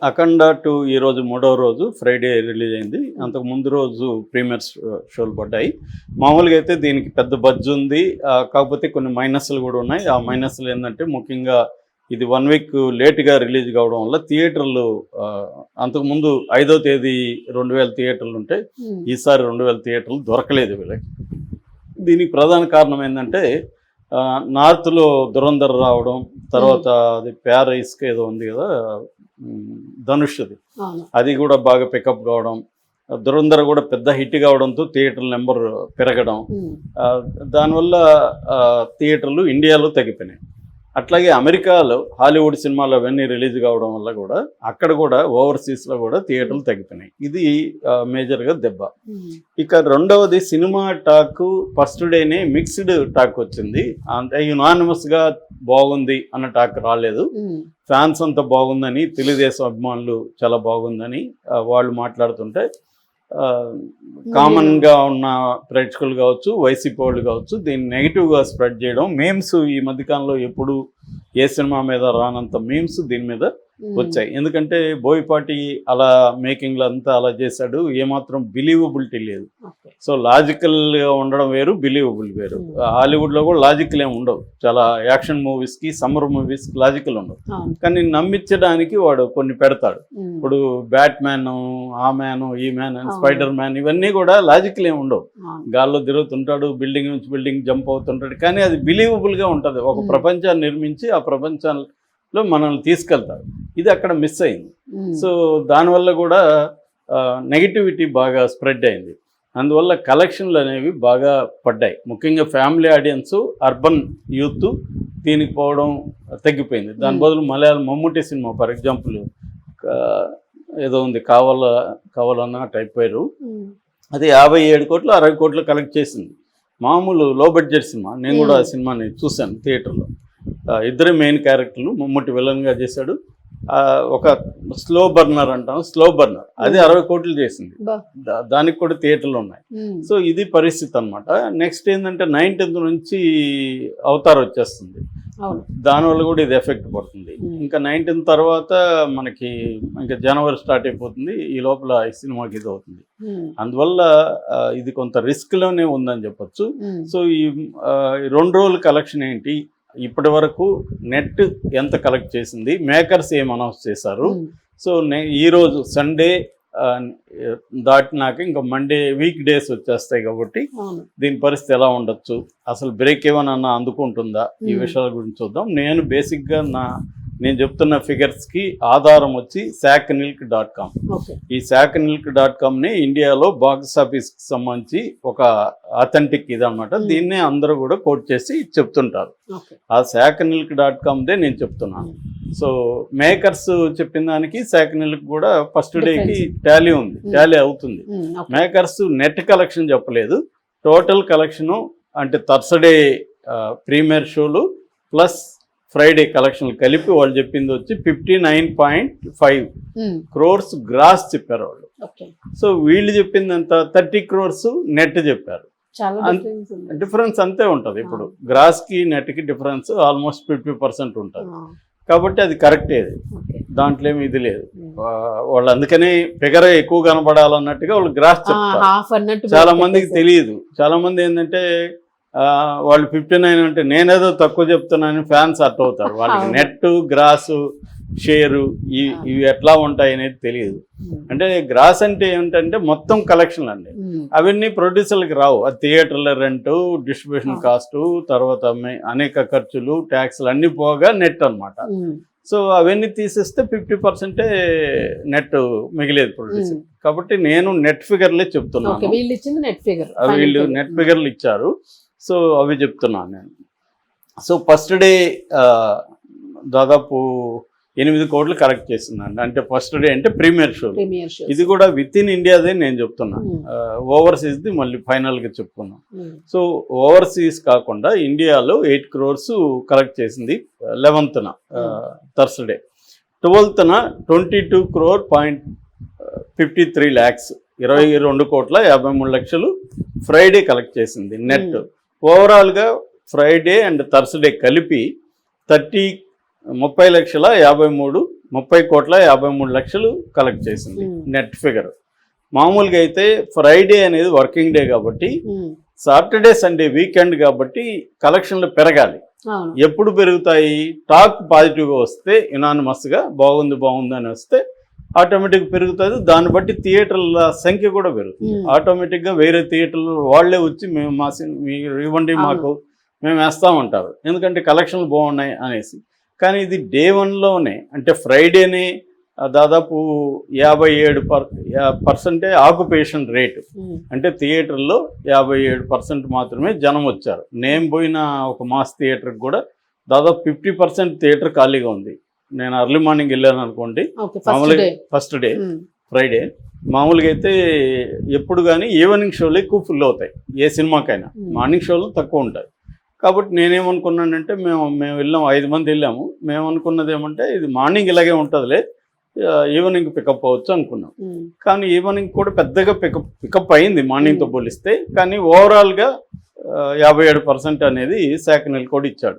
అఖండ 2 ఈరోజు మూడవ రోజు ఫ్రైడే రిలీజ్ అయింది. అంతకు ముందు రోజు ప్రీమియర్ షోలు పడ్డాయి. మామూలుగా అయితే దీనికి పెద్ద బడ్జ్ ఉంది, కాకపోతే కొన్ని మైనస్లు కూడా ఉన్నాయి. ఆ మైనస్లు ఏంటంటే ముఖ్యంగా ఇది 1 వీక్ లేట్గా రిలీజ్ కావడం వల్ల థియేటర్లు అంతకుముందు 5వ తేదీ 2000 థియేటర్లు ఉంటే ఈసారి 2000 థియేటర్లు దొరకలేదు వీళ్ళకి. దీనికి ప్రధాన కారణం ఏంటంటే నార్త్లో దురంధర్ రావడం, తర్వాత అది ప్యారైస్కి ఏదో ఉంది కదా ధనుష్ది, అది కూడా బాగా పికప్ కావడం, దురంధర్ కూడా పెద్ద హిట్ కావడంతో థియేటర్ల నెంబర్ పెరగడం, దానివల్ల థియేటర్లు ఇండియాలో తగ్గిపోయినాయి. అట్లాగే అమెరికాలో హాలీవుడ్ సినిమాలు అవన్నీ రిలీజ్ కావడం వల్ల కూడా అక్కడ కూడా ఓవర్సీస్లో కూడా థియేటర్లు తగ్గిపోయినాయి. ఇది మేజర్గా దెబ్బ. ఇక రెండవది సినిమా టాక్ ఫస్ట్ డేనే మిక్స్డ్ టాక్ వచ్చింది. అంతే యునానిమస్గా బాగుంది అన్న టాక్ రాలేదు. ఫ్యాన్స్ అంతా బాగుందని, తెలుగుదేశం అభిమానులు చాలా బాగుందని వాళ్ళు మాట్లాడుతుంటే కామన్గా ఉన్న ప్రేక్షకులు కావచ్చు, వైసీపీ వాళ్ళు కావచ్చు, దీన్ని నెగిటివ్గా స్ప్రెడ్ చేయడం, మీమ్స్ ఈ మధ్యకాలంలో ఎప్పుడు ఏ సినిమా మీద రానంత మీమ్స్ దీని మీద వచ్చాయి. ఎందుకంటే బోయపాటి అలా మేకింగ్లో అంతా అలా చేశాడు, ఏమాత్రం బిలీవబిలిటీ లేదు. సో లాజికల్గా ఉండడం వేరు, బిలీవబుల్ వేరు. హాలీవుడ్లో కూడా లాజికల్ ఏమి ఉండవు. చాలా యాక్షన్ మూవీస్కి, సమ్మర్ మూవీస్కి లాజికల్ ఉండవు, కానీ నమ్మించడానికి వాడు కొన్ని పెడతాడు. ఇప్పుడు బ్యాట్ మ్యాన్, ఆ మ్యాన్, ఈ మ్యాన్, స్పైడర్ మ్యాన్, ఇవన్నీ కూడా లాజికల్ ఏమి ఉండవు. గాల్లో తిరుగుతుంటాడు, బిల్డింగ్ నుంచి బిల్డింగ్ జంప్ అవుతుంటాడు, కానీ అది బిలీవబుల్గా ఉంటుంది. ఒక ప్రపంచాన్ని నిర్మించి ఆ ప్రపంచంలో మనల్ని తీసుకెళ్తాడు. ఇది అక్కడ మిస్ అయింది. సో దానివల్ల కూడా నెగిటివిటీ బాగా స్ప్రెడ్ అయింది. అందువల్ల కలెక్షన్లు అనేవి బాగా పడ్డాయి. ముఖ్యంగా ఫ్యామిలీ ఆడియన్స్, అర్బన్ యూత్ దీనికి పోవడం తగ్గిపోయింది. దాని బదులు Malayalam Mammootty cinema for example ఏదో ఉంది, కావాలన్న టైప్ పేరు, అది 57 కోట్లు 60 కోట్లు కలెక్ట్ చేసింది. మామూలు లో బడ్జెట్ సినిమా. నేను కూడా ఆ సినిమాని చూశాను థియేటర్లో. ఇద్దరే మెయిన్ క్యారెక్టర్లు, మమ్ముట్టి విలన్గా చేశాడు. ఒక స్లో బర్నర్ అంటాం, స్లో బర్నర్, అది 60 కోట్లు చేసింది. దానికి కూడా థియేటర్లు ఉన్నాయి. సో ఇది పరిస్థితి అనమాట. నెక్స్ట్ ఏంటంటే 19th నుంచి అవతార్ వచ్చేస్తుంది. దానివల్ల కూడా ఇది ఎఫెక్ట్ పడుతుంది. ఇంకా 19th తర్వాత మనకి ఇంకా జనవరి స్టార్ట్ అయిపోతుంది. ఈ లోపల ఈ సినిమాకి ఇది అవుతుంది. అందువల్ల ఇది కొంత రిస్క్లోనే ఉందని చెప్పొచ్చు. సో ఈ 2 రోజుల కలెక్షన్ ఏంటి, ఇప్పటి వరకు నెట్ ఎంత కలెక్ట్ చేసింది, మేకర్స్ ఏం అనౌన్స్ చేశారు. సో ఈరోజు సండే దాటినాక ఇంకా మండే వీక్ డేస్ వచ్చేస్తాయి కాబట్టి దీని పరిస్థితి ఎలా ఉండొచ్చు, అసలు బ్రేక్ ఏమన్నా అందుకుంటుందా, ఈ విషయాల గురించి చూద్దాం. నేను బేసిక్గా నేను చెప్తున్న ఫిగర్స్కి ఆధారం వచ్చి ShackNilk.com. ఈ ShackNilk.comని ఇండియాలో బాక్స్ ఆఫీస్కి సంబంధించి ఒక అథెంటిక్ ఇదన్నమాట. దీన్నే అందరూ కూడా కోట్ చేసి చెప్తుంటారు. ఆ ShackNilk.comదే నేను చెప్తున్నాను. సో మేకర్స్ చెప్పిన దానికి ShackNilk కూడా ఫస్ట్ డేకి టాలీ ఉంది, టాలీ అవుతుంది. మేకర్స్ నెట్ కలెక్షన్ చెప్పలేదు, టోటల్ కలెక్షను అంటే థర్స్డే ప్రీమియర్ షోలు ప్లస్ ఫ్రైడే కలెక్షన్లు కలిపి వాళ్ళు చెప్పింది వచ్చి 59.5 crores గ్రాస్ చెప్పారు వాళ్ళు. సో వీళ్ళు చెప్పింది అంత 30 crores నెట్ చెప్పారు. డిఫరెన్స్ అంతే ఉంటుంది. ఇప్పుడు గ్రాస్కి నెట్కి డిఫరెన్స్ ఆల్మోస్ట్ 50% ఉంటుంది. కాబట్టి అది కరెక్టే, దాంట్లో ఏమి ఇది లేదు. వాళ్ళు అందుకనే ఫిగర్ ఎక్కువ కనబడాలన్నట్టుగా వాళ్ళు గ్రాస్ చెప్తారు. చాలా మందికి తెలియదు. చాలా మంది ఏంటంటే వాళ్ళు 59 అంటే నేనేదో తక్కువ చెప్తున్నాను ఫ్యాన్స్ అట్ అవుతారు. వాళ్ళకి నెట్, గ్రాసు, షేరు ఇవి ఎట్లా ఉంటాయి అనేది తెలియదు. అంటే గ్రాస్ అంటే ఏమిటంటే మొత్తం కలెక్షన్లు అండి. అవన్నీ ప్రొడ్యూసర్లకు రావు. అది థియేటర్ల రెంటు, డిస్ట్రిబ్యూషన్ కాస్టు, తర్వాత అనేక ఖర్చులు, ట్యాక్స్లు అన్నీ పోగా నెట్ అనమాట. సో అవన్నీ తీసేస్తే 50% నెట్ మిగిలేదు ప్రొడ్యూసర్. కాబట్టి నేను నెట్ ఫిగర్లే చెప్తున్నాను. వీళ్ళు నెట్ ఫిగర్లు ఇచ్చారు. సో అవి చెప్తున్నాను నేను. సో ఫస్ట్ డే దాదాపు 8 కోట్లు కలెక్ట్ చేసిందండి. అంటే ఫస్ట్ డే అంటే ప్రీమియర్ షో. ఇది కూడా విత్ ఇన్ ఇండియాదే నేను చెప్తున్నాను. ఓవర్సీస్ది మళ్ళీ ఫైనల్గా చెప్పుకున్నాం. సో ఓవర్సీస్ కాకుండా ఇండియాలో 8 crores కలెక్ట్ చేసింది 11th Thursday. 12th 22 crore.53 lakhs 22,53,00,000 Friday collect చేసింది నెట్. ఓవరాల్గా ఫ్రైడే అండ్ థర్స్డే కలిపి 30,53,3 30,53,00,000 కలెక్ట్ చేసింది నెట్ ఫిగర్. మామూలుగా అయితే ఫ్రైడే అనేది వర్కింగ్ డే కాబట్టి, సాటర్డే సండే వీకెండ్ కాబట్టి కలెక్షన్లు పెరగాలి. ఎప్పుడు పెరుగుతాయి? టాక్ పాజిటివ్గా వస్తే, యునానిమస్గా బాగుంది అని వస్తే ఆటోమేటిక్గా పెరుగుతుంది. దాన్ని బట్టి థియేటర్ల సంఖ్య కూడా పెరుగుతుంది. ఆటోమేటిక్గా వేరే థియేటర్లు వాళ్ళే వచ్చి మేము మీరు ఇవ్వండి మాకు, మేము వేస్తామంటారు. ఎందుకంటే కలెక్షన్లు బాగున్నాయి అనేసి. కానీ ఇది డే 1లోనే, అంటే ఫ్రైడేనే దాదాపు 57% ఆక్యుపేషన్ రేటు. అంటే థియేటర్లో 57% మాత్రమే జనం వచ్చారు. నేను పోయిన ఒక మాస్ థియేటర్కి కూడా దాదాపు 50% థియేటర్ ఖాళీగా ఉంది. నేను అర్లీ మార్నింగ్ వెళ్ళాను అనుకోండి, మామూలుగా ఫస్ట్ డే ఫ్రైడే. మామూలుగా అయితే ఎప్పుడు కానీ ఈవినింగ్ షోలు ఎక్కువ ఫుల్ అవుతాయి ఏ సినిమాకైనా, మార్నింగ్ షోలు తక్కువ ఉంటాయి. కాబట్టి నేనేమనుకున్నానంటే మేము వెళ్ళాము, 5 మంది వెళ్ళాము. మేము అనుకున్నది ఏమంటే ఇది మార్నింగ్ ఇలాగే ఉంటుందిలే, ఈవినింగ్ పికప్ అవ్వచ్చు అనుకున్నాం. కానీ ఈవినింగ్ కూడా పెద్దగా పికప్ అయింది మార్నింగ్తో పోలిస్తే. కానీ ఓవరాల్గా 57% అనేది శాఖనల్ కూడా ఇచ్చాడు.